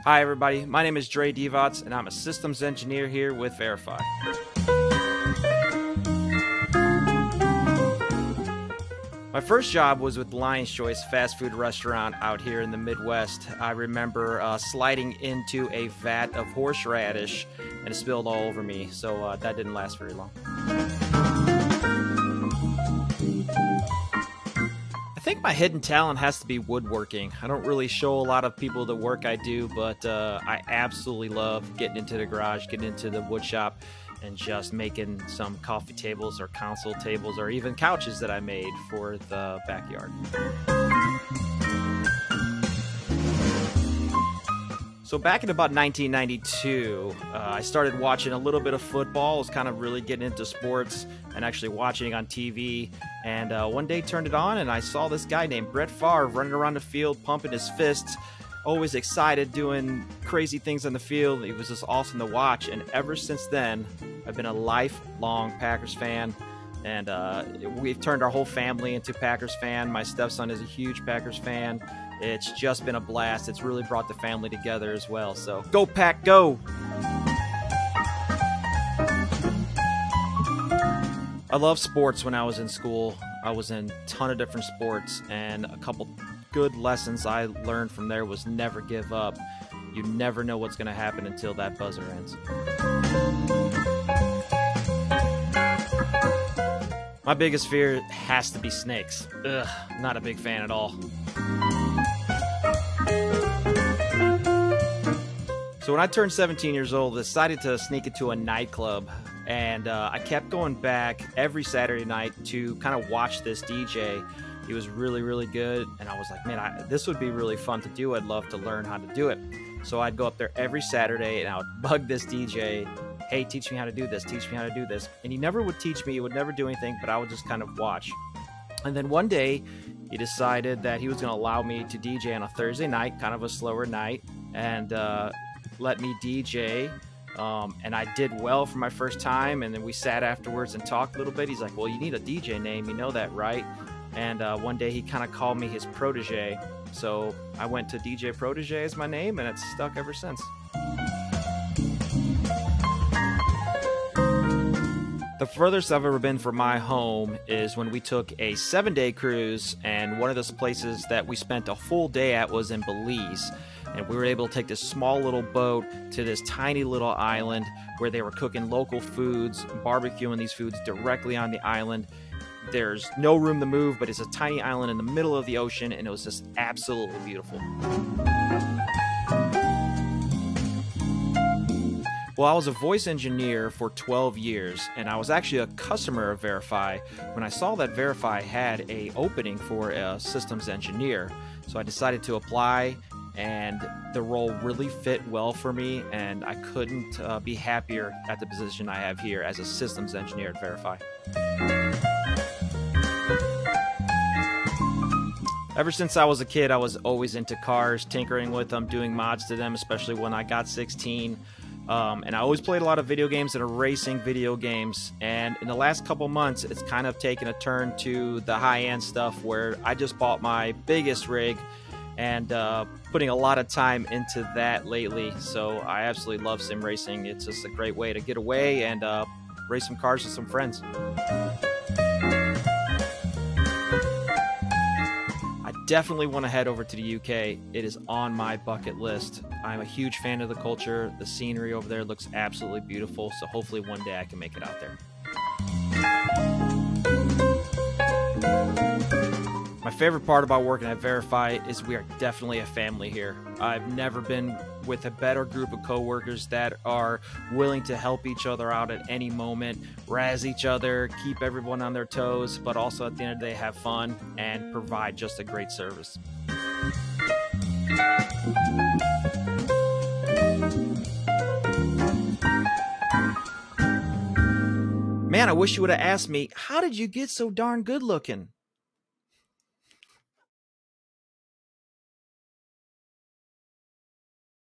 Hi everybody, my name is Dre Divac and I'm a systems engineer here with Variphy. My first job was with Lion's Choice fast food restaurant out here in the Midwest. I remember sliding into a vat of horseradish and it spilled all over me, so that didn't last very long. I think my hidden talent has to be woodworking. I don't really show a lot of people the work I do, but I absolutely love getting into the garage, getting into the wood shop, and just making some coffee tables or console tables or even couches that I made for the backyard. So back in about 1992, I started watching a little bit of football. I was kind of really getting into sports and actually watching it on TV. And one day turned it on and I saw this guy named Brett Favre running around the field, pumping his fists, always excited, doing crazy things on the field. It was just awesome to watch. And ever since then, I've been a lifelong Packers fan. And we've turned our whole family into Packers fan. My stepson is a huge Packers fan. It's just been a blast. It's really brought the family together as well. So go Pack, go! I loved sports when I was in school. I was in a ton of different sports, and a couple good lessons I learned from there was never give up. You never know what's going to happen until that buzzer ends. My biggest fear has to be snakes. Ugh, not a big fan at all. So when I turned 17 years old, I decided to sneak into a nightclub, and I kept going back every Saturday night to kind of watch this DJ. He was really, really good, and I was like, man, this would be really fun to do. I'd love to learn how to do it. So I'd go up there every Saturday, and I would bug this DJ, hey, teach me how to do this, teach me how to do this. And he never would teach me, he would never do anything, but I would just kind of watch. And then one day, he decided that he was going to allow me to DJ on a Thursday night, kind of a slower night, and let me DJ. And I did well for my first time, and then we sat afterwards and talked a little bit. He's like, well, you need a DJ name, you know that, right? And one day he kind of called me his protege. So I went to DJ Protege as my name, and it's stuck ever since. The furthest I've ever been from my home is when we took a 7-day cruise, and one of those places that we spent a full day at was in Belize. And we were able to take this small little boat to this tiny little island where they were cooking local foods, barbecuing these foods directly on the island. There's no room to move, but it's a tiny island in the middle of the ocean, and it was just absolutely beautiful. Well, I was a voice engineer for 12 years, and I was actually a customer of Variphy when I saw that Variphy had an opening for a systems engineer. So I decided to apply, and the role really fit well for me, and I couldn't be happier at the position I have here as a systems engineer at Variphy. Ever since I was a kid, I was always into cars, tinkering with them, doing mods to them, especially when I got 16. And I always played a lot of video games and racing video games. And in the last couple months, it's kind of taken a turn to the high-end stuff where I just bought my biggest rig and putting a lot of time into that lately. So I absolutely love sim racing. It's just a great way to get away and race some cars with some friends. I definitely want to head over to the UK. It is on my bucket list. I'm a huge fan of the culture. The scenery over there looks absolutely beautiful, so hopefully one day I can make it out there. My favorite part about working at Variphy is we are definitely a family here. I've never been with a better group of coworkers that are willing to help each other out at any moment, razz each other, keep everyone on their toes, but also at the end of the day have fun and provide just a great service. Man, I wish you would have asked me, how did you get so darn good looking?